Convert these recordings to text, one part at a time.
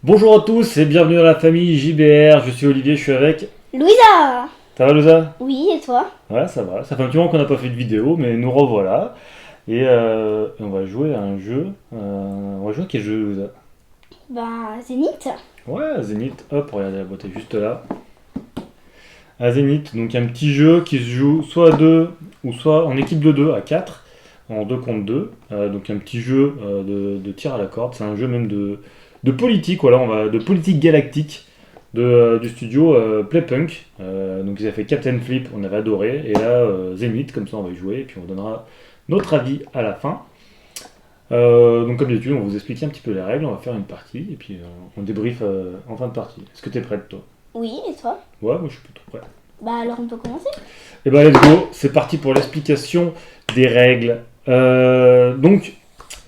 Bonjour à tous et bienvenue dans la famille JBR, je suis Olivier, je suis avec... Louisa! Ça va Louisa? Oui, et toi? Ouais, ça va, ça fait un petit moment qu'on n'a pas fait de vidéo, mais nous revoilà. Et on va jouer à un jeu. On va jouer à quel jeu Louisa? Zénith. Ouais, Zénith, hop, regardez la boîte est juste là. À Zénith, donc un petit jeu qui se joue soit à 2 ou soit en équipe de 2 à 4, en 2 contre 2. Donc un petit jeu de tir à la corde, c'est un jeu même de politique, voilà, de politique galactique. Du studio Playpunk. Donc ils avaient fait Captain Flip, on avait adoré. Et là, Zenith, comme ça on va y jouer. Et puis on donnera notre avis à la fin. Donc comme d'habitude, on va vous expliquer un petit peu les règles. On va faire une partie. Et puis on débrief en fin de partie. Est-ce que t'es prête toi? Oui, et toi? Ouais, moi je suis plutôt prêt. Alors on peut commencer? Et bah let's go, c'est parti pour l'explication des règles. Donc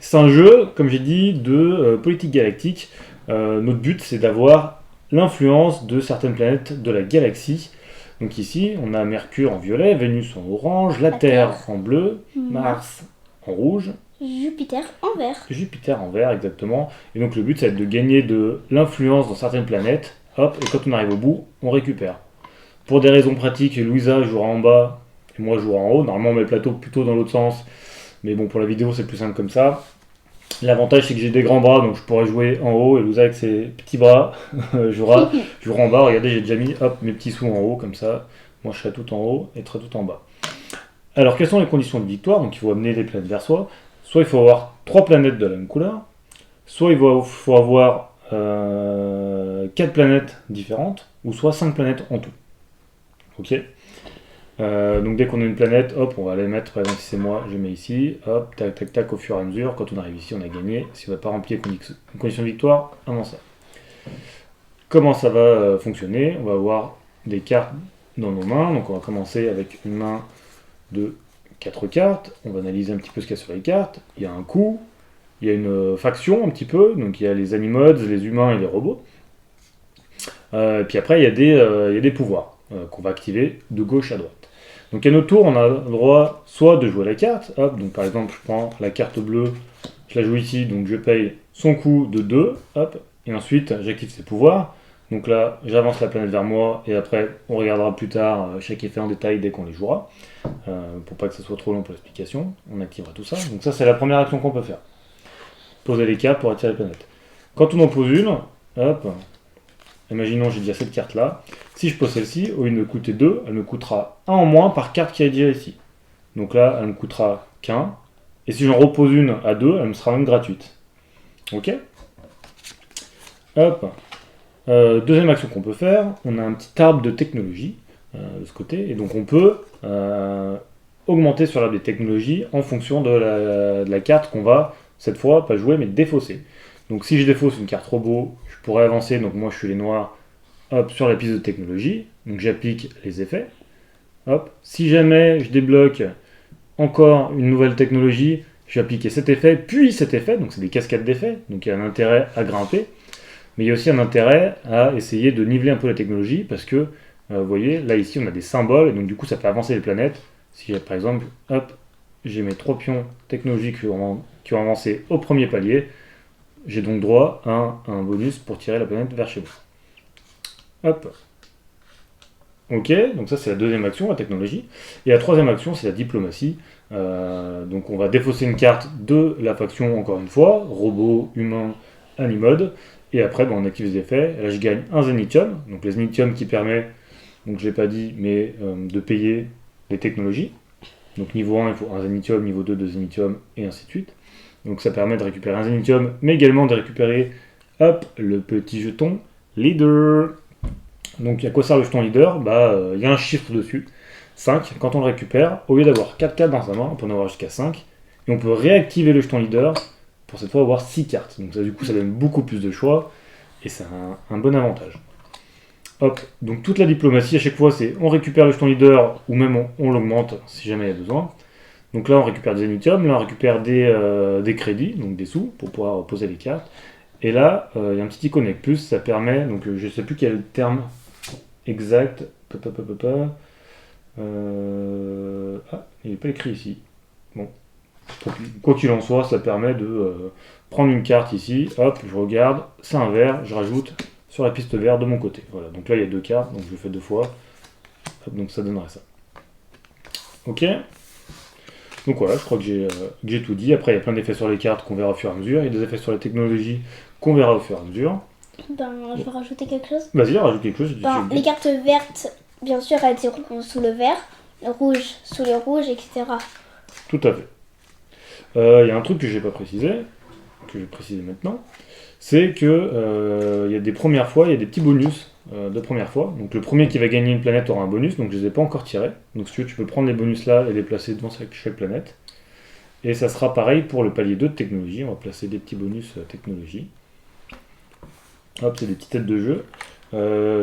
c'est un jeu, comme j'ai dit, de politique galactique. Notre but c'est d'avoir l'influence de certaines planètes de la galaxie. Donc ici, on a Mercure en violet, Vénus en orange, la Terre en bleu, Mars en rouge, Jupiter en vert. Jupiter en vert exactement. Et donc le but, c'est de gagner de l'influence dans certaines planètes. Hop, et quand on arrive au bout, on récupère. Pour des raisons pratiques, Louisa jouera en bas et moi je jouerai en haut. Normalement, on met le plateau plutôt dans l'autre sens. Mais bon, pour la vidéo, c'est plus simple comme ça. L'avantage c'est que j'ai des grands bras donc je pourrais jouer en haut et Louisa avec ses petits bras jouera en bas. Regardez, j'ai déjà mis mes petits sous en haut comme ça. Moi je serai tout en haut et très tout en bas. Alors quelles sont les conditions de victoire? Donc il faut amener les planètes vers soi. Soit il faut avoir 3 planètes de la même couleur, soit il faut avoir 4 planètes différentes, ou soit 5 planètes en tout. Ok. Donc dès qu'on a une planète, hop, on va les mettre, par exemple si c'est moi, je mets ici, hop, tac, tac, tac, au fur et à mesure, quand on arrive ici, on a gagné. Si on n'a pas rempli les conditions de victoire, avant ça. Comment ça va fonctionner? On va avoir des cartes dans nos mains, donc on va commencer avec une main de 4 cartes, on va analyser un petit peu ce qu'il y a sur les cartes, il y a un coup, il y a une faction un petit peu, donc il y a les Animods, les humains et les robots. Et puis après, il y a des pouvoirs qu'on va activer de gauche à droite. Donc à notre tour, on a le droit soit de jouer la carte, hop, donc par exemple je prends la carte bleue, je la joue ici, donc je paye son coût de 2, hop, et ensuite j'active ses pouvoirs. Donc là, j'avance la planète vers moi, et après on regardera plus tard chaque effet en détail dès qu'on les jouera, pour pas que ce soit trop long pour l'explication, on activera tout ça. Donc ça c'est la première action qu'on peut faire. Poser les cartes pour attirer les planètes. Quand on en pose une, hop, imaginons j'ai déjà cette carte là. Si je pose celle-ci, au lieu de me coûter 2, elle me coûtera 1 en moins par carte qui est déjà ici. Donc là, elle me coûtera qu'un. Et si j'en repose une à 2, elle me sera même gratuite. Ok. Hop. Deuxième action qu'on peut faire, on a un petit arbre de technologie de ce côté. Et donc on peut augmenter sur l'arbre des technologies en fonction de la carte qu'on va, cette fois, pas jouer, mais défausser. Donc si je défausse une carte robot, je pourrais avancer, donc moi je suis les noirs, hop, sur la piste de technologie, donc j'applique les effets. Hop. Si jamais je débloque encore une nouvelle technologie, je vais appliquer cet effet, puis cet effet, donc c'est des cascades d'effets, donc il y a un intérêt à grimper, mais il y a aussi un intérêt à essayer de niveler un peu la technologie, parce que, vous voyez, là ici on a des symboles, et donc du coup ça fait avancer les planètes. Si par exemple, hop, j'ai mes 3 pions technologiques qui ont avancé au premier palier, j'ai donc droit à un bonus pour tirer la planète vers chez moi. Hop. Ok, donc ça c'est la deuxième action, la technologie. Et la troisième action, c'est la diplomatie. Donc on va défausser une carte de la faction, encore une fois, robot, humain, animode. Et après, on active les effets. Là, je gagne un zénithium. Donc les zénithium qui permet, donc je l'ai pas dit, mais de payer les technologies. Donc niveau 1, il faut un zénithium, niveau 2, 2 zénithium, et ainsi de suite. Donc ça permet de récupérer un zénithium, mais également de récupérer, hop, le petit jeton leader. Donc à quoi sert le jeton leader? Il y a un chiffre dessus, 5. Quand on le récupère, au lieu d'avoir 4 cartes dans sa main, on peut en avoir jusqu'à 5. Et on peut réactiver le jeton leader pour cette fois avoir 6 cartes. Donc ça, du coup, ça donne beaucoup plus de choix, et c'est un bon avantage. Hop, donc toute la diplomatie, à chaque fois, c'est on récupère le jeton leader, ou même on l'augmente si jamais il y a besoin. Donc là, on récupère des zénithium, là, on récupère des crédits, donc des sous, pour pouvoir poser les cartes. Et là, il y a un petit icône avec plus, ça permet, donc je sais plus quel terme exact. Il n'est pas écrit ici. Bon, Quoi qu'il en soit, ça permet de prendre une carte ici, hop, je regarde, c'est un vert, je rajoute sur la piste verte de mon côté. Voilà, donc là il y a 2 cartes, donc je le fais 2 fois. Hop, donc ça donnerait ça. Ok. Donc voilà, je crois que j'ai tout dit. Après, il y a plein d'effets sur les cartes qu'on verra au fur et à mesure. Il y a des effets sur les technologies qu'on verra au fur et à mesure. Ben, je vais rajouter quelque chose. Vas-y, rajoute quelque chose. Ben, les cartes vertes, bien sûr, elles iront sous le vert, le rouge sous le rouge, etc. Tout à fait. Il y a un truc que j'ai pas précisé, que je vais préciser maintenant, c'est que il y a des premières fois, il y a des petits bonus de première fois. Donc le premier qui va gagner une planète aura un bonus, donc je les ai pas encore tirés. Donc si tu veux, tu peux prendre les bonus là et les placer devant chaque planète. Et ça sera pareil pour le palier 2 de technologie, on va placer des petits bonus technologie. Hop, c'est des petites têtes de jeu.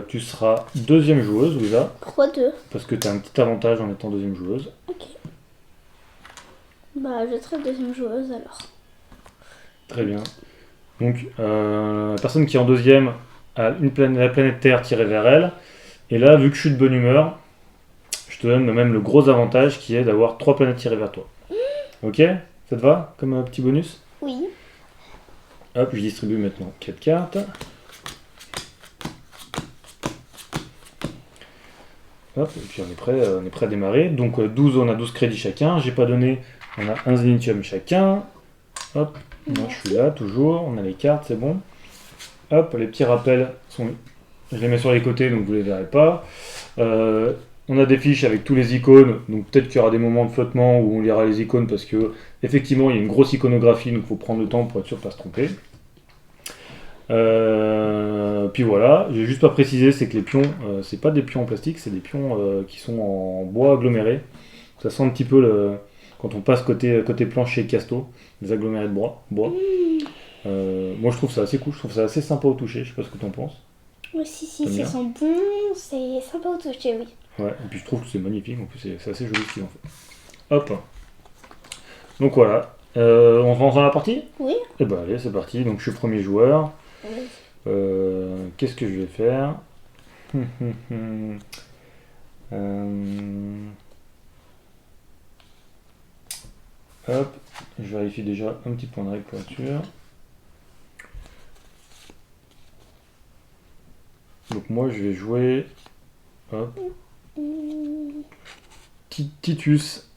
Tu seras deuxième joueuse, Louisa, Pourquoi 2? parce que tu as un petit avantage en étant deuxième joueuse. Ok. Bah, je serai deuxième joueuse alors. Très bien. Donc, la personne qui est en deuxième a la planète Terre tirée vers elle. Et là, vu que je suis de bonne humeur, je te donne même le gros avantage qui est d'avoir 3 planètes tirées vers toi. Ok? Ça te va comme petit bonus? Oui. Hop, je distribue maintenant 4 cartes. Hop, et puis on est prêt à démarrer. Donc on a 12 crédits chacun. J'ai pas donné, on a un zénitium chacun. Hop, moi je suis là toujours. On a les cartes, c'est bon. Hop, les petits rappels sont. Je les mets sur les côtés, donc vous les verrez pas. On a des fiches avec tous les icônes, donc peut-être qu'il y aura des moments de flottement où on lira les icônes parce que effectivement il y a une grosse iconographie, donc il faut prendre le temps pour être sûr de pas se tromper. Puis voilà, j'ai juste pas précisé, c'est que les pions, c'est pas des pions en plastique, c'est des pions qui sont en bois aggloméré. Ça sent un petit peu quand on passe côté planche chez Casto, des agglomérés de bois. Moi je trouve ça assez cool, je trouve ça assez sympa au toucher, je sais pas ce que t'en penses. Oui, si, T'aimes ça bien sent bon, c'est sympa au toucher, oui. Ouais, et puis je trouve que c'est magnifique, en plus c'est assez joli ce qu'ils ont fait. Hop. Donc voilà, on se lance dans la partie? Oui. Et bah allez, c'est parti, donc je suis premier joueur. Oui. Qu'est-ce que je vais faire? Hop, je vérifie déjà un petit point de règle pour être sûr. Donc moi je vais jouer hop, Titus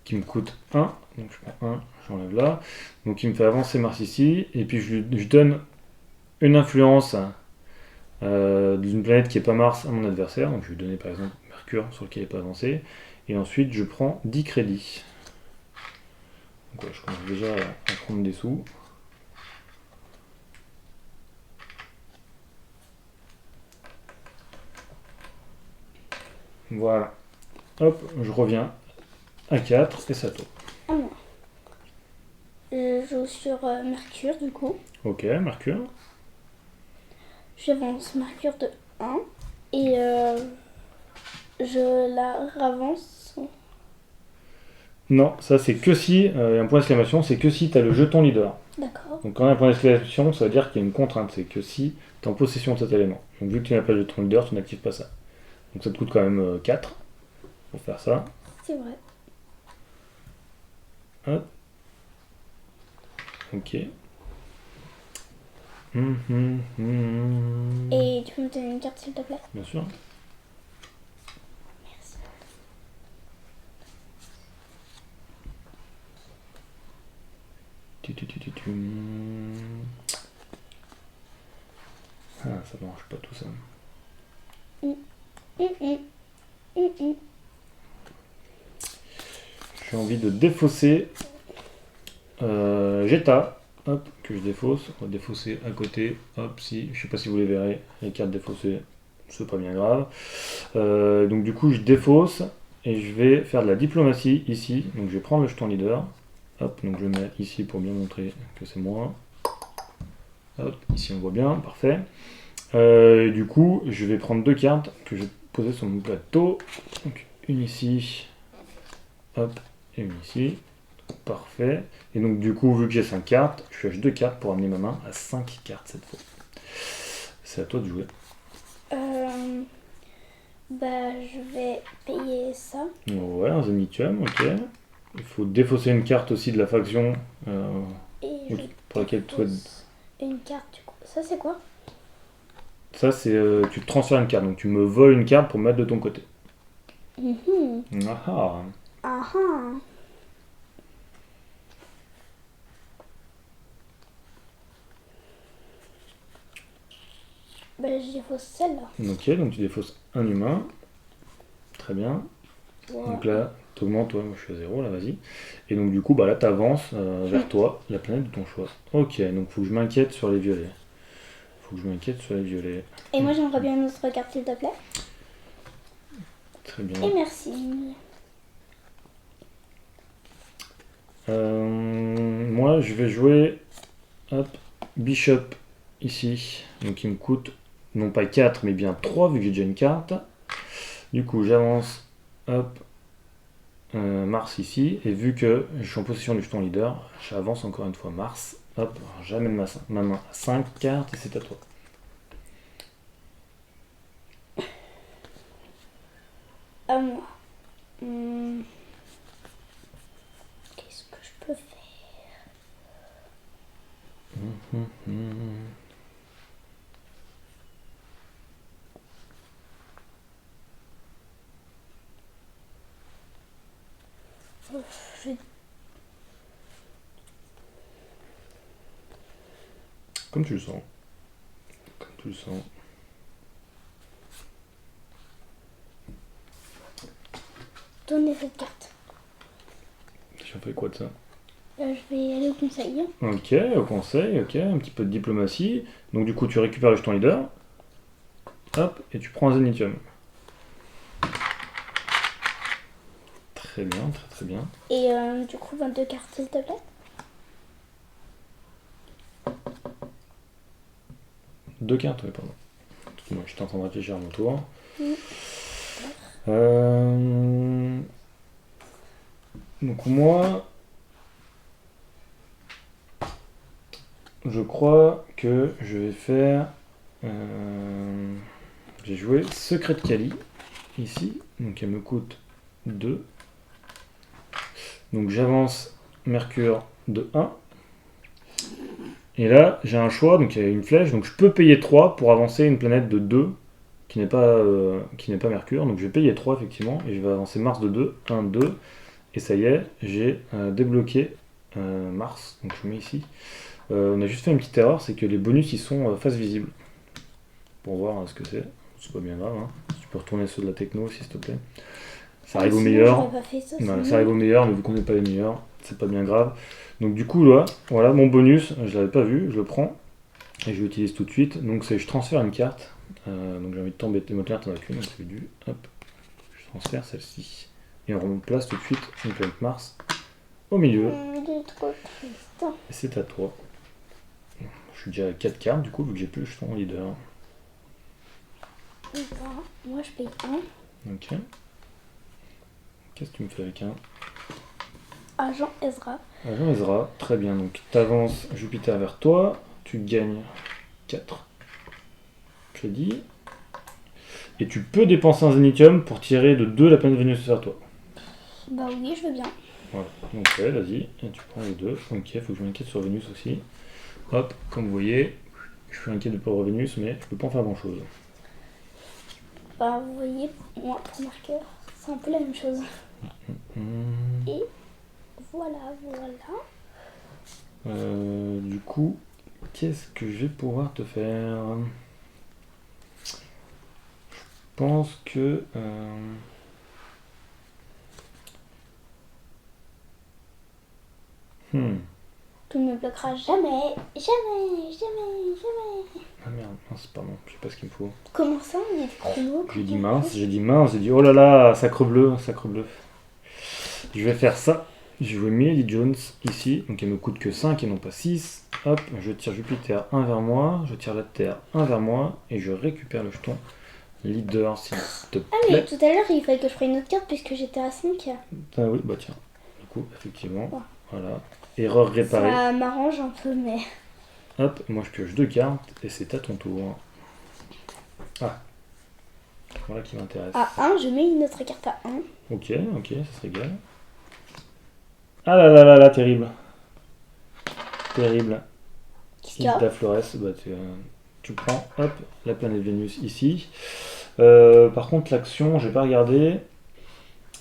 qui me coûte 1. Donc je prends 1, j'enlève là. Donc il me fait avancer Mars ici. Et puis je donne une influence d'une planète qui n'est pas Mars à mon adversaire. Donc je vais lui donner par exemple Mercure sur lequel il n'est pas avancé. Et ensuite je prends 10 crédits. Donc ouais, je commence déjà à prendre des sous. Voilà. Hop, je reviens à 4 et ça tourne. Ah non. Je joue sur Mercure du coup. Ok, Mercure. J'avance Mercure de 1 et je la ravance. Non, ça c'est que si, il y a un point d'exclamation, c'est que si tu as le jeton leader. D'accord. Donc quand on a un point d'exclamation, ça veut dire qu'il y a une contrainte, c'est que si tu es en possession de cet élément. Donc vu que tu n'as pas le jeton leader, tu n'actives pas ça. Donc ça te coûte quand même 4 pour faire ça. C'est vrai. Hop. Ok. Et tu peux me donner une carte s'il te plaît? Bien sûr. Merci. Ah, ça marche pas tout ça. J'ai envie de défausser Jetta. Hop, que je défausse. On va défausser à côté. Hop, si. Je sais pas si vous les verrez. Les cartes défaussées, c'est pas bien grave. Donc du coup, je défausse et je vais faire de la diplomatie ici. Donc je vais prendre le jeton leader. Hop, donc je le mets ici pour bien montrer que c'est moi. Hop, ici on voit bien, parfait. Et du coup, je vais prendre 2 cartes que je vais poser sur mon plateau. Donc une ici. Hop, et une ici. Parfait. Et donc du coup, vu que j'ai 5 cartes, je pioche 2 cartes pour amener ma main à 5 cartes cette fois. C'est à toi de jouer. Bah, je vais payer ça. Ouais, un zénitium, ok. Il faut défausser une carte aussi de la faction Et je pour laquelle tu souhaites. dépose une carte du coup. Ça c'est quoi? Ça, c'est tu transfères une carte. Donc tu me voles une carte pour mettre de ton côté. Mhm. Ah ah. Ah ah. Ben, je dépose celle-là. Ok, donc tu défausses un humain. Très bien. Voilà. Donc là, t'augmentes, toi, moi je suis à 0, là, vas-y. Et donc du coup, bah là, t'avances vers toi, la planète de ton choix. Ok, donc faut que je m'inquiète sur les violets. Faut que je m'inquiète sur les violets. Et moi j'aimerais bien une autre carte s'il te plaît. Très bien. Et merci. Moi, je vais jouer hop, Bishop ici. Donc il me coûte non pas 4, mais bien 3, vu que j'ai déjà une carte. Du coup, j'avance, hop, Mars ici. Et vu que je suis en possession du jeton leader, j'avance encore une fois Mars. Hop, j'amène ma main à 5 cartes et c'est à toi. À moi. Qu'est-ce que je peux faire? Je vais Comme tu le sens. Comme tu le sens. donner cette carte. J'en fais quoi de ça? Je vais aller au conseil. Ok, au conseil, ok, un petit peu de diplomatie. Donc du coup, tu récupères le jeton leader. Hop, et tu prends un zénithium. Très bien, très très bien. Et du coup 22 cartes s'il te plaît. Deux cartes, oui, pardon. Moi, j'étais en train de réfléchir à mon tour. Mm. Donc moi, je crois que je vais faire... J'ai joué Secret de Kali, ici. Donc elle me coûte 2. Donc j'avance Mercure de 1. Et là, j'ai un choix, donc il y a une flèche. Donc je peux payer 3 pour avancer une planète de 2 qui n'est pas Mercure. Donc je vais payer 3 effectivement. Et je vais avancer Mars de 2. 1, 2. Et ça y est, j'ai débloqué Mars. Donc je mets ici. On a juste fait une petite erreur, c'est que les bonus ils sont face visible. Pour voir ce que c'est. C'est pas bien grave. Hein. Tu peux retourner ceux de la techno s'il te plaît. Ça arrive au meilleur. Pas fait ça, Voilà, ça arrive au meilleur, mais vu qu'on n'est pas les meilleurs, c'est pas bien grave. Donc du coup là, voilà mon bonus, je l'avais pas vu, je le prends et je l'utilise tout de suite. Donc c'est je transfère une carte. Donc j'ai envie de t'embêter, ma carte t'en as qu'une, donc c'est du hop, je transfère celle-ci. Et on remplace tout de suite une planète Mars au milieu. Il est trop triste. Et c'est à toi. Je suis déjà à 4 cartes du coup, vu que j'ai plus le jeton leader. Voilà. Moi je paye 1. Ok. Qu'est-ce que tu me fais avec un Agent Ezra. Agent Ezra, très bien. Donc tu avances Jupiter vers toi, tu gagnes 4 crédits. Et tu peux dépenser un zénithium pour tirer de 2 la planète Vénus vers toi. Bah oui, je veux bien. Voilà. Donc ouais, vas-y, et tu prends les 2. Ok, faut que je m'inquiète sur Vénus aussi. Hop, comme vous voyez, je suis inquiet de pauvre Vénus, mais je peux pas en faire grand chose. Bah vous voyez, moi pour Mercure, c'est un peu la même chose. Et voilà, voilà. Du coup, qu'est-ce que je vais pouvoir te faire? Je pense que... Tu ne me bloqueras jamais, jamais, jamais, jamais. Ah merde, mince, pardon, je sais pas ce qu'il me faut. Comment ça, on est chrono? J'ai dit mince, j'ai dit oh là là, sacre bleu, sacre bleu. Je vais faire ça. Je vais jouer Millie Jones ici, donc elle me coûte que 5 et non pas 6. Hop, je tire Jupiter 1 vers moi, je tire la Terre 1 vers moi et je récupère le jeton leader s'il te Ah mais plaît. tout à l'heure il fallait que je prenne une autre carte puisque j'étais à 5. Ah oui, bah tiens, du coup, effectivement, Ouais. voilà. Erreur réparée. Ça m'arrange un peu mais... Hop, moi je pioche 2 cartes et c'est à ton tour. Ah, voilà qui m'intéresse. À 1, je mets une autre carte à 1. Ok, ça se régale. Ah là là là là, terrible. Terrible. Qu'est-ce qu'il y a? Isla Flores, bah, tu prends, hop, la planète Vénus ici. Par contre, l'action, j'ai pas regardé.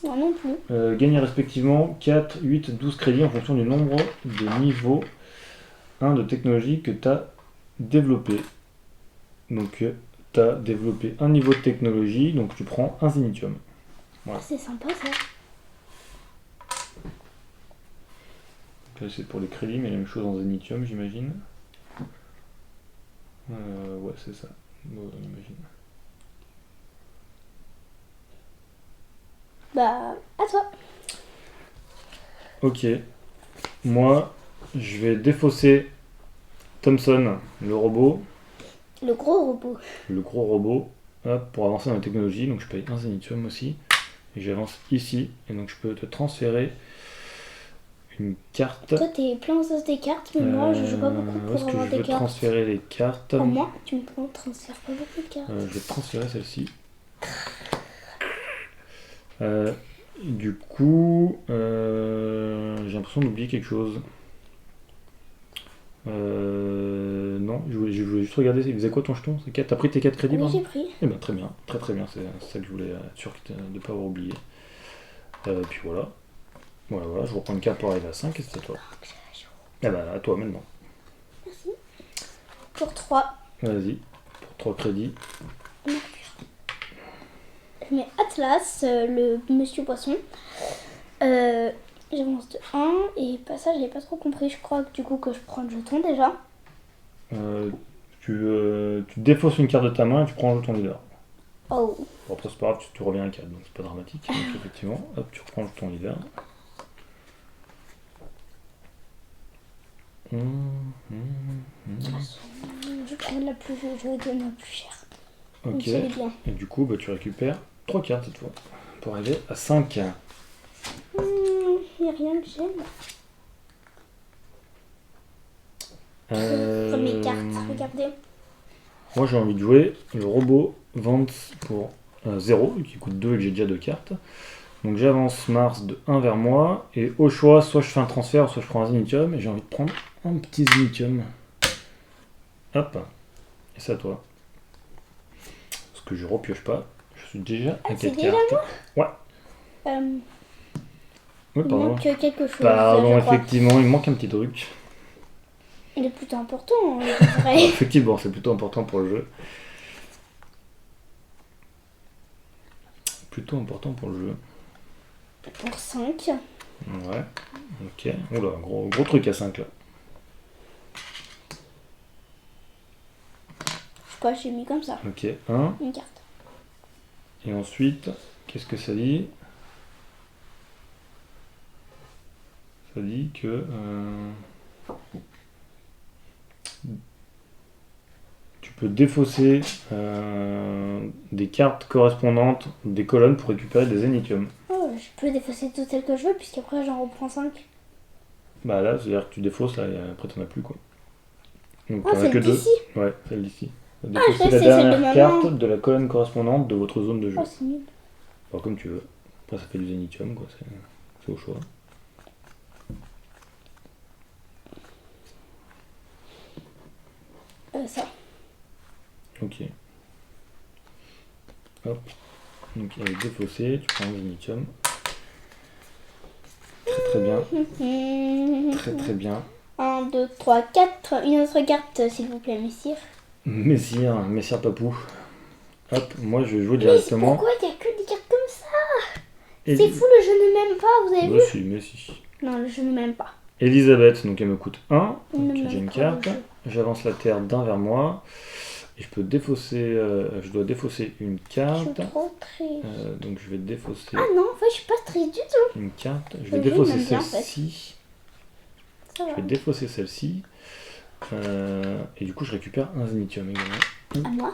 Moi non plus. Gagner respectivement 4, 8, 12 crédits en fonction du nombre de niveaux 1 de technologie que tu as développé. Donc, tu as développé un niveau de technologie, donc tu prends un zénitium. Voilà. C'est sympa ça. Donc là, c'est pour les crédits, mais la même chose en zénitium, j'imagine. Ouais, c'est ça. Bon, on imagine. Bah, à toi. Ok. Moi, je vais défausser Thomson, le robot, Le gros robot. le gros robot, hop, pour avancer dans la technologie. Donc je paye un zénitium aussi. Et j'avance ici. Et donc je peux te transférer une carte. Toi, t'es plein aux os des cartes, mais moi, je joue pas beaucoup Où est-ce pour que avoir je veux des cartes. transférer les cartes? Pour moi, tu me transfères pas beaucoup de cartes. Je vais transférer celle-ci. Du coup, j'ai l'impression d'oublier quelque chose. Non, je voulais juste regarder, il faisait quoi ton jeton? T'as pris tes 4 crédits? Oui, pardon j'ai pris. Eh ben très bien, très bien, c'est ça que je voulais être sûr de ne pas avoir oublié. Puis voilà. Voilà, je reprends une carte pour arriver à 5 et c'est à toi. Ah bah à toi maintenant. Merci. Pour 3. Vas-y, pour 3 crédits. Je mets Atlas, le monsieur poisson. J'avance de 1 et pas ça, j'avais pas trop compris. Je crois que du coup que je prends le jeton déjà. Tu défausses une carte de ta main et tu prends le jeton leader. Oh. Bon, après c'est pas grave, tu reviens à 4, donc c'est pas dramatique. Donc effectivement, hop, tu reprends le jeton leader. Je prends la plus, je vais donner la plus chère. Ok, Donc, c'est bien. et du coup bah, tu récupères 3 cartes cette fois, pour arriver à 5. Y a rien que j'aime. Première carte, regardez. Moi j'ai envie de jouer le robot Vance pour 0, qui coûte 2 et que j'ai déjà 2 cartes. Donc j'avance Mars de 1 vers moi, et au choix, soit je fais un transfert, soit je prends un zénitium, et j'ai envie de prendre un petit zénitium. Hop, et c'est à toi. Parce que je repioche pas, je suis déjà à 4 c'est déjà cartes. Ouais. Il Oui, pardon. manque quelque chose. Pardon, je crois. effectivement, il me manque un petit truc. Il est plutôt important, je dirais. Effectivement, c'est plutôt important pour le jeu. Plutôt important pour le jeu. Pour 5. Ouais, ok. Oula, gros truc à 5 là. Je crois que j'ai mis comme ça. Ok, 1. Une carte. Et ensuite, qu'est-ce que ça dit? Ça dit que tu peux défausser des cartes correspondantes des colonnes pour récupérer des zénitiums. Oh, je peux défausser toutes celles que je veux, puisqu'après j'en reprends 5. Bah là, c'est-à-dire que tu défausses, là, et après t'en as plus quoi. Donc Ah, t'en as celle que 2. d'ici. Ouais, celle d'ici. je Défausser crois que la c'est celle de dernière ma carte main. de la colonne correspondante de votre zone de jeu. Oh, c'est nul. Enfin, comme tu veux. Après, ça fait du zénitium, quoi. C'est au choix. Ça. Ok. Hop. Donc, elle est défaussée. Tu prends un zénitium. Très bien. Très bien. 1, 2, 3, 4. Une autre carte, s'il vous plaît, messire. Messire Papou. Hop, moi je vais jouer Mais directement. pourquoi il n'y a que des cartes comme ça? Et- C'est fou, le jeu ne m'aime pas, vous avez vu? Mais si. Non, le jeu ne m'aime pas. Elisabeth, donc elle me coûte 1. Il ne Donc m'aime j'ai une pas, carte. le jeu. J'avance la terre d'un vers moi. Et je peux défausser. Je dois défausser une Je carte. suis trop triste. Donc je vais défausser Ah non, en fait, je suis pas triste du tout. une carte. Je Le vais jeu, défausser il m'aime bien, en fait. celle-ci. Ça va. Je vais défausser celle-ci. Et du coup, je récupère un zénitium également. À moi.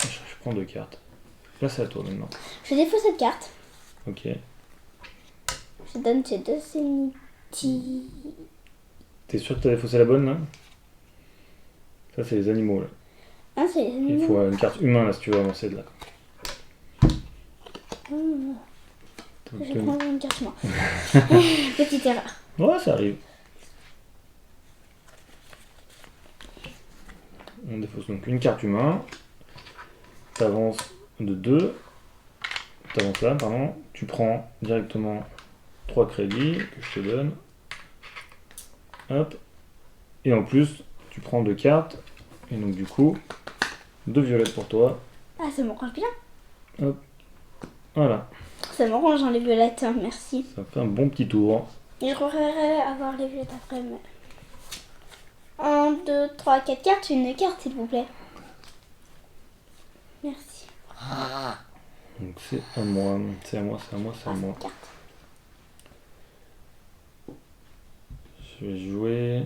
Je prends 2 cartes. Là, c'est à toi maintenant. Je défausse cette carte. Ok. Je donne ces deux zéniti. T'es sûr que t'as défaussé la bonne là? Ça, c'est les animaux là. Ah, c'est les Il animaux. faut une carte humain là si tu veux avancer de là. Je prends une carte moi. Petite erreur. Ouais, ça arrive. On défausse donc une carte humain. T'avances de 2. T'avances là, pardon. Tu prends directement 3 crédits que je te donne. Hop. Et en plus, tu prends 2 cartes. Et donc du coup, 2 violettes pour toi. Ah, ça m'arrange bien. Hop. Voilà. Ça m'arrange, hein, les violettes, hein, merci. Ça fait un bon petit tour. Et je préférerais avoir les violettes après. Mais... 1, 2, 3, 4 cartes. Une carte, s'il vous plaît. Merci. Donc c'est à moi. C'est à moi, c'est à moi, c'est à moi. Carte. Je vais jouer.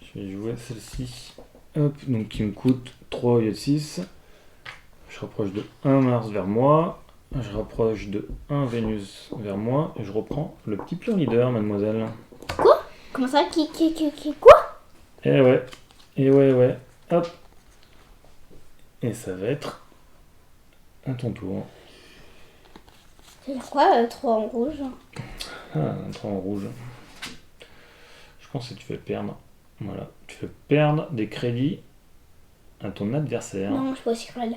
Je vais jouer celle-ci. Hop, donc qui me coûte 3 au lieu de 6. Je rapproche de 1 Mars vers moi. Je rapproche de 1 Vénus vers moi. Et je reprends le petit pion leader, mademoiselle. Quoi? Comment ça? Quoi? Eh ouais. Et ouais. Hop. Et ça va être à ton tour. C'est quoi 3 en rouge? Ah, un 3 en rouge. Je pense que tu fais perdre. Voilà. Tu fais perdre des crédits à ton adversaire. Non, je suis pas aussi cruel.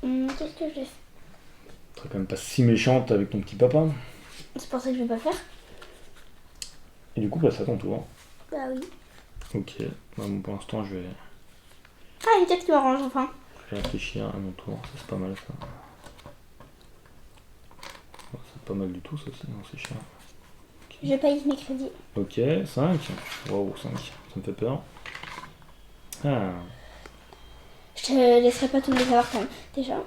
Qu'est-ce que je vais faire? Tu serais quand même pas si méchante avec ton petit papa. C'est pour ça que je vais pas faire? Et du coup, bah, c'est à ton tour. Bah oui. Ok. Bah, bon, pour l'instant, je vais Ah, une carte qui m'arrange enfin. réfléchir à mon tour. Ça, c'est pas mal, ça. Oh, c'est pas mal du tout, ça aussi. Non, c'est cher. Je paye mes crédits. Ok, 5. Wow, 5. Ça me fait peur. Ah. Je te laisserai pas tout les savoir quand même. Déjà.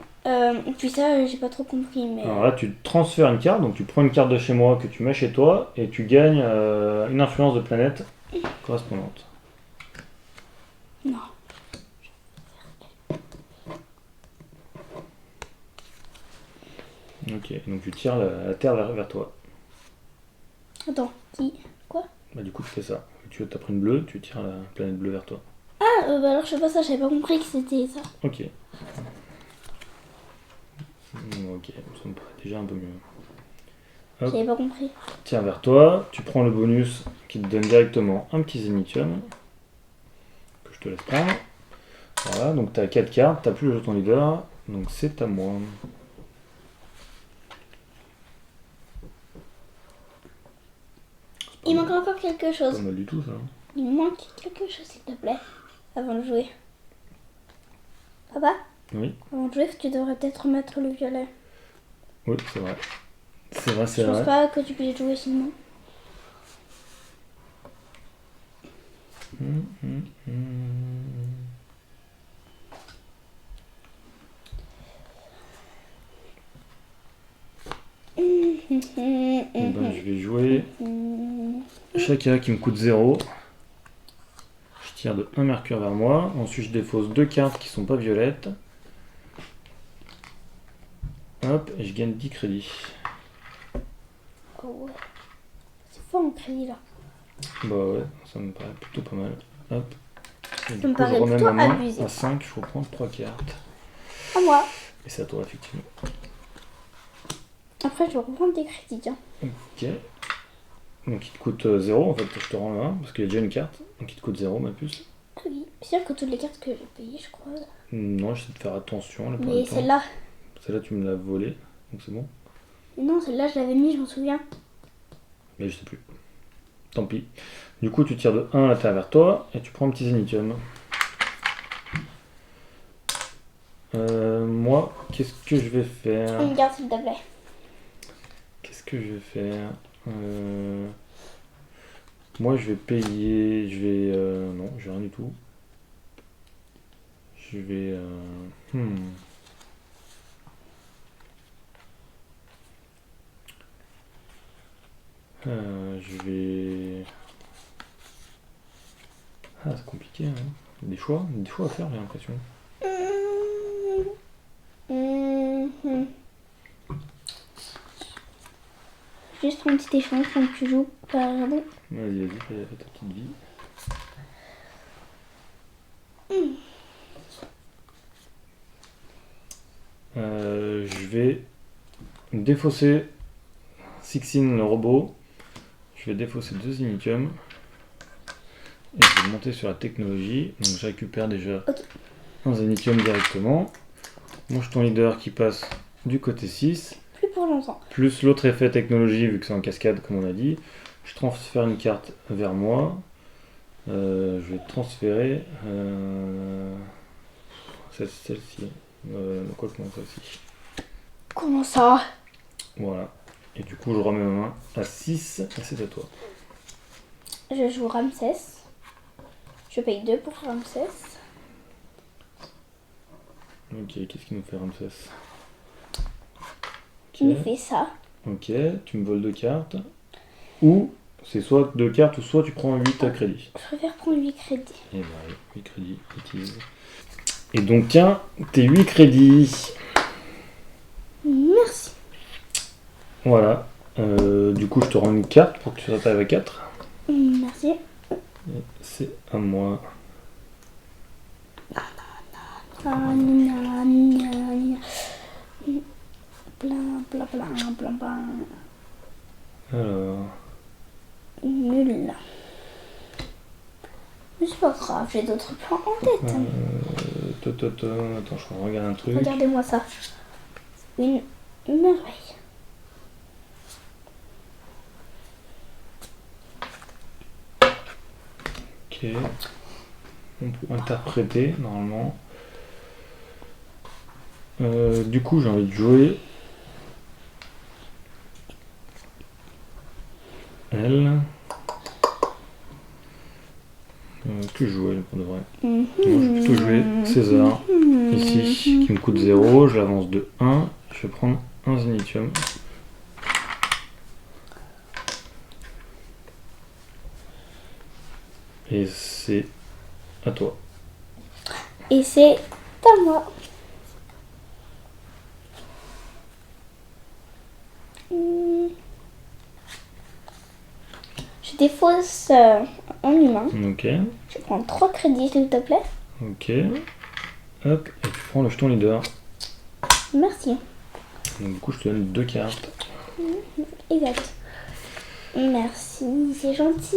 Puis ça, j'ai pas trop compris, mais... Alors là, tu transfères une carte. Donc, tu prends une carte de chez moi que tu mets chez toi et tu gagnes une influence de planète correspondante. Non. Ok, donc tu tires la Terre vers toi. Attends, qui? Quoi? Bah, du coup, tu fais ça. Tu as pris une bleue, tu tires la planète bleue vers toi. Ah, bah alors je sais pas ça, j'avais pas compris que c'était ça. Ok. Ok, ça me paraît déjà un peu mieux. Hop. J'avais pas compris. Tiens, vers toi, tu prends le bonus qui te donne directement un petit zénithium que je te laisse prendre. Voilà, donc tu as 4 cartes, tu plus le jeton leader, donc c'est à moi. Il manque encore quelque Pas chose. mal du tout ça. Il manque quelque chose, s'il te plaît, avant de jouer. Papa, Oui, avant de jouer, tu devrais peut-être remettre le violet. oui, c'est vrai. C'est vrai, Je c'est pense vrai. pas que tu puisses jouer sinon. Hum, hum, hum. Eh ben, je vais jouer Shaka qui me coûte 0. Je tire de 1 mercure vers moi. Ensuite, je défausse 2 cartes qui sont pas violettes. Hop, et je gagne 10 crédits. Oh ouais. C'est fort en crédit là. Bah ouais, ça me paraît plutôt pas mal. Hop. Et Ça du me coup, je paraît remets plutôt ma main abusé. à 5, je reprends 3 cartes. À moi. Et c'est à toi, effectivement. Après, je vais reprendre des crédits, tiens. Ok. Donc il te coûte 0, en fait, je te rends le 1, parce qu'il y a déjà une carte. Donc il te coûte 0, ma puce. Oui. C'est sûr que toutes les cartes que j'ai payées, je crois. Non, j'essaie de faire attention la plupart Mais du temps. celle-là. Celle-là, tu me l'as volée, donc c'est bon. Non, celle-là, je l'avais mis, je m'en souviens. Mais je sais plus. Tant pis. Du coup, tu tires de 1 la terre vers toi, et tu prends un petit zénithium. Moi, qu'est-ce que je vais faire? Une carte, s'il te plaît. Qu'est-ce que je vais faire? Moi, je vais payer. Je vais. Non, j'ai rien du tout. Je vais. Je vais. Ah, c'est compliqué, hein. Il y a des choix à faire, j'ai l'impression. Juste pour un petit échange quand tu joues. Pardon. Vas-y, fais ta petite vie. Je vais défausser Sixin, le robot. Je vais défausser 2 Initium. Et je vais monter sur la technologie. Donc je récupère déjà un Zénitium directement. Mon jeton leader qui passe du côté 6. Plus pour longtemps. Plus l'autre effet technologie, vu que c'est en cascade comme on a dit. Je transfère une carte vers moi. Je vais transférer celle-ci. Quoi que non, celle-ci. Comment ça? Voilà. Et du coup, je remets ma main à 6 et c'est à toi. Je joue Ramsès. Je paye 2 pour Ramsès. Ok, qu'est-ce qu'il nous fait Ramsès? Il me fait ça. Ok, tu me voles 2 cartes. Ou c'est soit 2 cartes ou soit tu prends 8 crédits. Je préfère prendre 8 crédits. Et bah, 8 crédits, utilise. Et donc, tiens, tes 8 crédits. Merci. Voilà. Du coup, je te rends une carte pour que tu t'appelles avec 4. Merci. Et c'est à moi. Alors. Nul. Mais c'est pas grave, j'ai d'autres plans en tête. Attends, je regarde un truc. Regardez-moi ça. Une merveille. Ok. On peut interpréter normalement. Du coup, j'ai envie de jouer elle. Que je joue elle pour de vrai. Moi, je vais plutôt jouer César ici, qui me coûte 0. Je l'avance de 1. Je vais prendre un Zénitium. Et c'est à toi. Et c'est à moi. Je défausse en humain. Ok. Je prends 3 crédits, s'il te plaît. Ok. Hop, et tu prends le jeton leader. Merci. Donc du coup, je te donne 2 cartes. Exact. Merci, c'est gentil.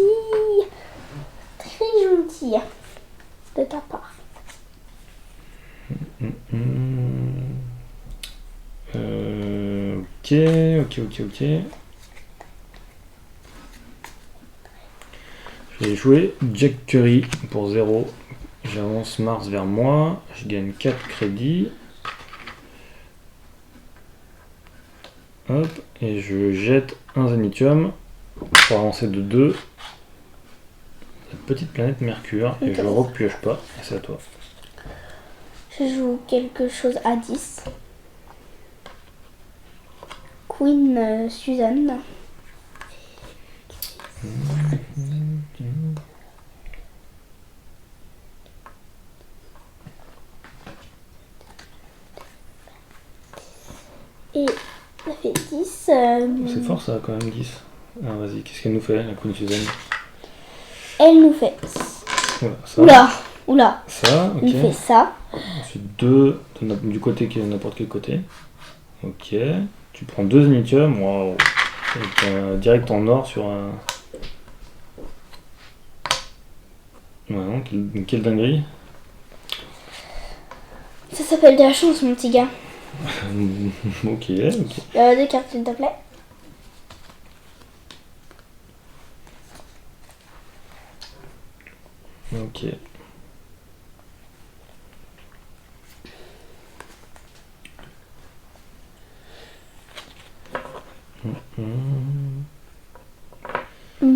Très gentil de ta part. Ok. Je vais jouer Jack Curry pour 0. J'avance Mars vers moi. Je gagne 4 crédits. Hop, et je jette un Zénitium pour avancer de 2. Cette petite planète Mercure. Et je repioche pas. Et c'est à toi. Je joue quelque chose à 10. Queen Suzanne. Et ça fait 10. C'est fort ça quand même 10. Ah, vas-y, qu'est-ce qu'elle nous fait la Queen Suzanne? Elle nous fait. Voilà, ça. Oula. Ça, ok. Elle nous fait ça. Ensuite 2 du côté qui est n'importe quel côté. Ok. Tu prends 2 Zénitium. Waouh. Direct en or sur un. Ouais, non, quelle dinguerie. Ça s'appelle de la chance, mon petit gars. Ok. 2 cartes, s'il te plaît. Ok.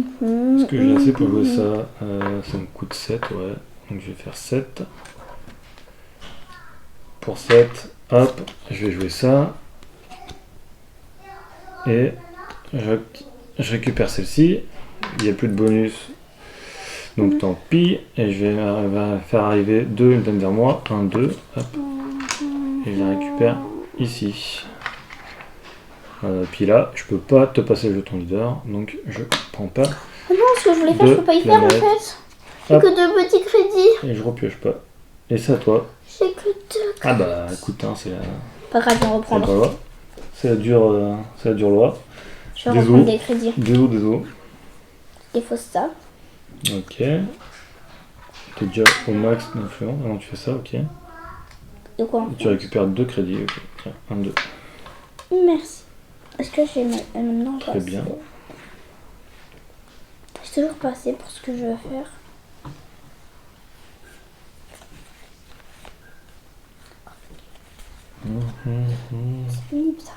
Est-ce que j'ai assez pour jouer ça? Ça me coûte 7, ouais. Donc je vais faire 7. Pour 7, hop, je vais jouer ça. Et je récupère celle-ci. Il n'y a plus de bonus. Donc tant pis. Et je vais faire arriver 2 une vers moi. 1, 2. Hop. Et je la récupère ici. Puis là, je peux pas te passer le jeton leader. Donc je prends pas. Ah non, ce que je voulais faire, je peux pas y faire en fait. J'ai que 2 petits crédits. Et je repioche pas. Et c'est à toi. J'ai que 2 crédits. Ah bah écoute, hein, c'est Pas grave, on va reprendre. C'est la dure loi. Je vais reprendre des crédits. Désolé. Il faut ça. Ok. T'es déjà au max d'influence. Ah non, tu fais ça, ok. De quoi? Tu récupères 2 crédits, ok. Tiens, 1, 2. Merci. Est-ce que j'ai maintenant Très bien. J'ai toujours pas assez pour ce que je veux faire. C'est pénible ça.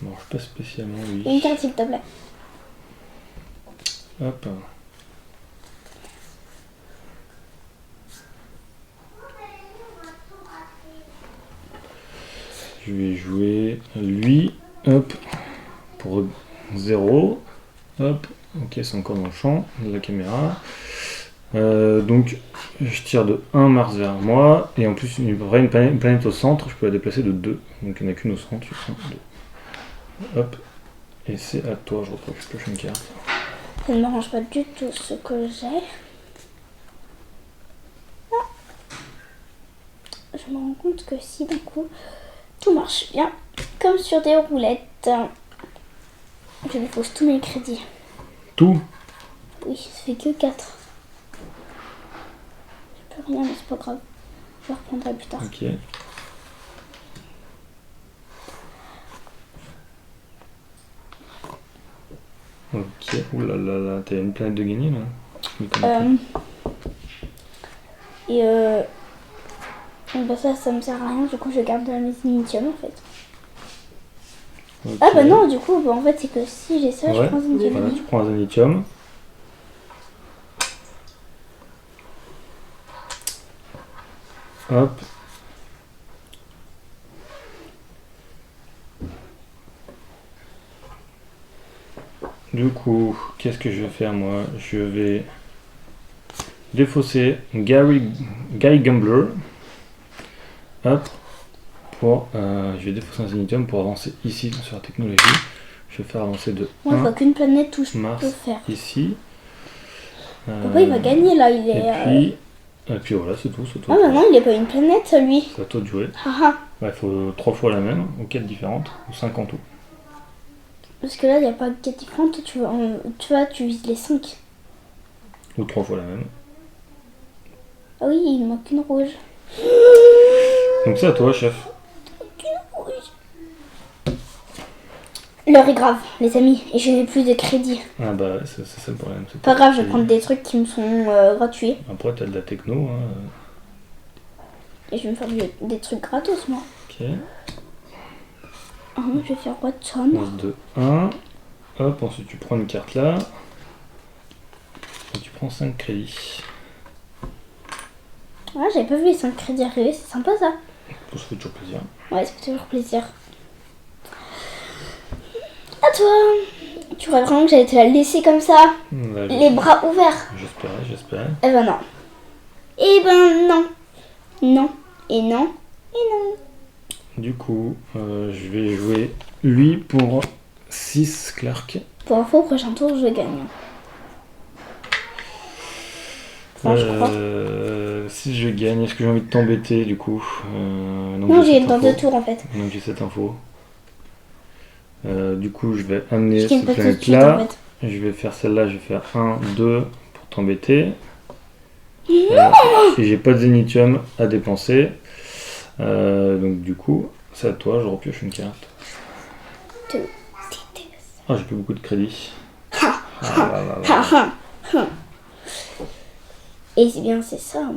Marche pas spécialement lui. Une carte s'il te plaît. Hop. Je vais jouer lui, hop, pour 0, hop, ok, c'est encore dans le champ de la caméra. Donc je tire de 1 Mars vers moi, et en plus il y aura une planète au centre, je peux la déplacer de 2, donc il n'y en a qu'une au centre, 1, 2. Hop, et c'est à toi, je pioche une carte. Ça ne m'arrange pas du tout ce que j'ai. Ah. Je me rends compte que si d'un coup tout marche bien, comme sur des roulettes, je dépose tous mes crédits. Tout? Oui, ça fait que 4. J'ai plus rien, mais c'est pas grave. Je reprendrai plus tard. Ok. Ok, oulala, t'as une planète de gagner là? Bah ça me sert à rien, du coup je garde mes initiums en fait. Okay. Ah bah non, du coup, en fait c'est que si j'ai ça, je prends un initium. Voilà, tu prends un initium. Hop. Du coup, qu'est-ce que je vais faire moi? Je vais défausser Guy Gambler. Hop. Je vais défausser un initium pour avancer ici sur la technologie. Je vais faire avancer de Moi je vois qu'une planète où je Mars peux faire. ici. Pourquoi il va gagner là? Il est. Et puis voilà, c'est tout. Ah bah non, il est pas une planète lui. C'est à toi de jouer. Haha. Il faut 3 fois la même, ou 4 différentes, ou 5 en tout. Parce que là il n'y a pas 4 différentes, tu vois, tu vises les 5. Ou 3 fois la même. Ah oui, il manque une rouge. Donc c'est à toi, chef. Une rouge. L'heure est grave, les amis, et je n'ai plus de crédit. Ah bah c'est ça le problème. Pas grave, je vais prendre des trucs qui me sont gratuits. Après t'as de la techno. Hein. Et je vais me faire des trucs gratos moi. Ok. Ah non, je vais faire Watson. 2, 1. Hop, ensuite tu prends une carte là. Et tu prends 5 crédits. Ah, j'avais pas vu les 5 crédits arriver, c'est sympa ça. Ça fait toujours plaisir. Ouais, ça fait toujours plaisir. À toi. Tu crois vraiment que j'allais te la laisser comme ça, Là, les bras ouverts? J'espérais. Eh ben non. Eh ben non. Non. Et non. Et non. Du coup, je vais jouer lui pour 6 Clark. Pour info, au prochain tour, je gagne. Enfin, je crois. Si je gagne, est-ce que j'ai envie de t'embêter du coup? Non, j'ai dans 2 tours en fait. Donc j'ai cette info. Du coup, je vais amener Je cette planète là. En fait. Je vais faire celle-là, je vais faire 1, 2 pour t'embêter. Et j'ai pas de zénitium à dépenser. Donc du coup, c'est à toi, je repioche une carte. Ah, j'ai plus beaucoup de crédit. Et c'est bien, c'est ça.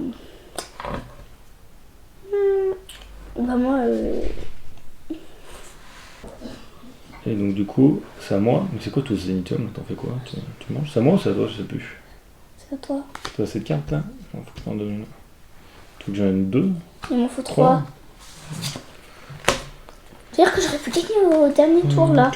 Bah moi... Et donc du coup, c'est à moi. Mais c'est quoi tous ces zénitium? T'en fais quoi? Tu manges? C'est à moi ou c'est à toi? Je sais plus. C'est à toi. T'as cette carte là? Faut que j'en donne une. Faut que j'en donne 2. Il m'en faut 3. C'est-à-dire que j'aurais pu gagner au dernier tour là.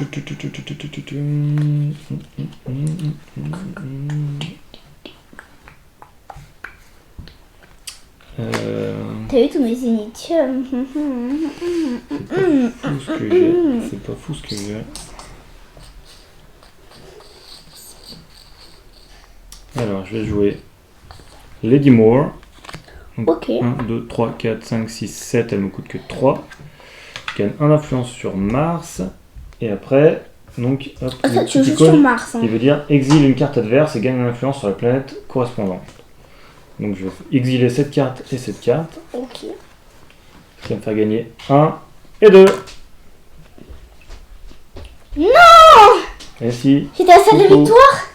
T'as eu tous mes initiums. C'est pas fou ce que j'ai. Alors, je vais jouer Lady Moore. Donc, Ok. 1, 2, 3, 4, 5, 6, 7. Elle me coûte que 3. Je gagne 1 influence sur Mars. Et après, donc, hop, Ah, ça, une tu petite joues sur icône Mars. Hein. qui veut dire exile une carte adverse et gagne une influence sur la planète correspondante. Donc, je vais exiler cette carte et cette carte. Ok. Ce qui va me faire gagner 1 et 2. Non! Et si. J'étais à ça de la Coucou. victoire.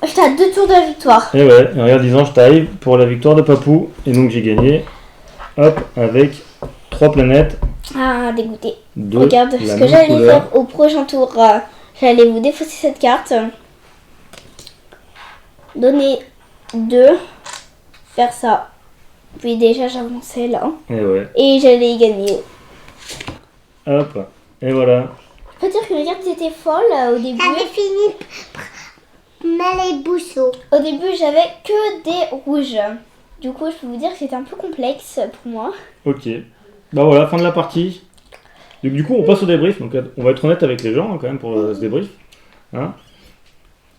J'étais à 2 tours de la victoire. Et ouais, et regarde, disons, je t'arrive pour la victoire de Papou. Et donc, j'ai gagné, hop, avec 3 planètes. Ah, dégoûté. De Regarde, la ce que même j'allais couleur. faire au prochain tour. J'allais vous défausser cette carte. Donner 2. Faire ça. Puis déjà, j'avançais là. Et ouais, Et j'allais y gagner. hop, et voilà. Je peux dire que mes cartes étaient folles au début. J'avais fini par les bousseaux. Au début, j'avais que des rouges. Du coup, je peux vous dire que c'était un peu complexe pour moi. Ok. Bah voilà, fin de la partie. Donc, du coup, on passe au débrief. Donc, on va être honnête avec les gens hein, quand même pour ce débrief. Hein,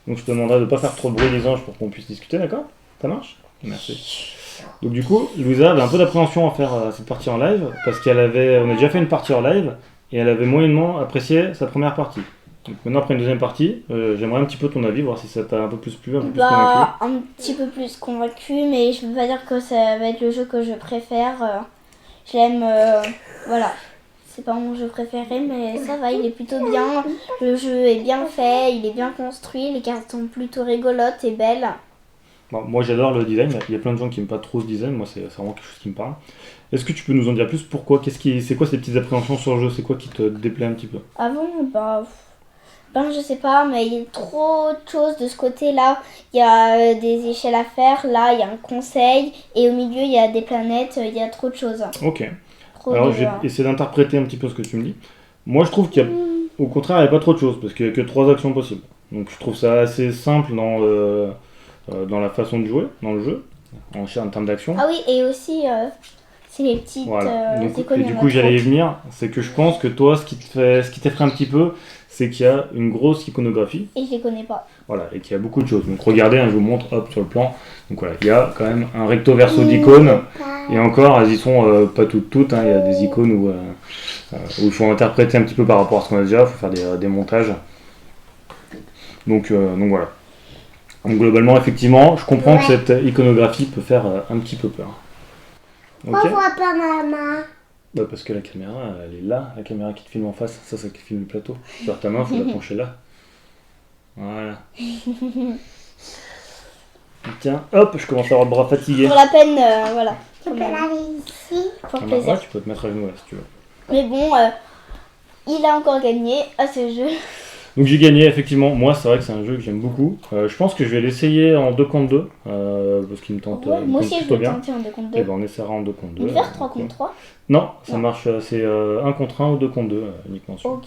donc, je te demanderai de ne pas faire trop de bruit les anges pour qu'on puisse discuter, d'accord? Ça marche? Merci. Donc, du coup, Louisa avait un peu d'appréhension à faire cette partie en live parce on a déjà fait une partie en live et elle avait moyennement apprécié sa première partie. Donc, maintenant, après une deuxième partie, j'aimerais un petit peu ton avis, voir si ça t'a un peu plus plu, un peu plus convaincu. Bah, un petit peu plus convaincu, mais je peux pas dire que ça va être le jeu que je préfère. Je l'aime, voilà. C'est pas mon jeu préféré, mais ça va, il est plutôt bien. Le jeu est bien fait, il est bien construit, les cartes sont plutôt rigolotes et belles. Bon, moi j'adore le design, il y a plein de gens qui n'aiment pas trop ce design, moi c'est vraiment quelque chose qui me parle. Est-ce que tu peux nous en dire plus? Pourquoi? C'est quoi ces petites appréhensions sur le jeu? C'est quoi qui te déplaît un petit peu? Avant, ben je sais pas, mais il y a trop de choses de ce côté-là. Il y a des échelles à faire, là il y a un conseil, et au milieu il y a des planètes, il y a trop de choses. Ok, Trop alors de- je vais essayer d'interpréter un petit peu ce que tu me dis. Moi je trouve qu'au contraire il n'y a pas trop de choses, parce qu'il n'y a que 3 actions possibles. Donc je trouve ça assez simple dans la façon de jouer, dans le jeu, en termes d'action. Ah oui, et aussi, c'est les petites Voilà. Donc, icônes. et il y du en a coup, j'allais y trop. venir. C'est que je pense que toi, ce qui t'effraie un petit peu, c'est qu'il y a une grosse iconographie. Et je les connais pas. Voilà, et qu'il y a beaucoup de choses. Donc regardez, hein, je vous montre hop sur le plan. Donc voilà, il y a quand même un recto verso d'icônes. Et encore, elles y sont pas toutes. Hein. Il y a des icônes où il faut interpréter un petit peu par rapport à ce qu'on a déjà. Il faut faire des montages. Donc voilà. Donc globalement, effectivement, je comprends que cette iconographie peut faire un petit peu peur. Pourquoi Ok. on voit pas maman? Bah parce que la caméra, elle est là, la caméra qui te filme en face, ça qui filme le plateau. Sur ta main, faut la pencher là. Voilà. Tiens, hop, je commence à avoir le bras fatigué. Pour la peine, voilà. Tu peux l'aller ici? Pour Ah bah, plaisir. ouais, tu peux te mettre à genoux là si tu veux. Mais bon, il a encore gagné à ce jeu. Donc j'ai gagné, effectivement. Moi, c'est vrai que c'est un jeu que j'aime beaucoup. Je pense que je vais l'essayer en 2 contre 2, parce qu'il me tente, Ouais, il me moi tente aussi, je plutôt vais bien. tenter en 2 contre Et 2. ben on essaiera en 2 contre 2. On peut faire 3 contre 3. Non, ça Non. marche, c'est 1 contre 1 ou 2 contre 2 uniquement. Sur. Ok.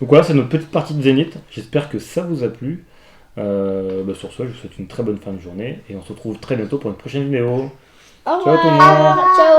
Donc voilà, c'est notre petite partie de Zénith. J'espère que ça vous a plu. Sur ce, je vous souhaite une très bonne fin de journée et on se retrouve très bientôt pour une prochaine vidéo. Au Ciao tout le revoir. monde. Ciao.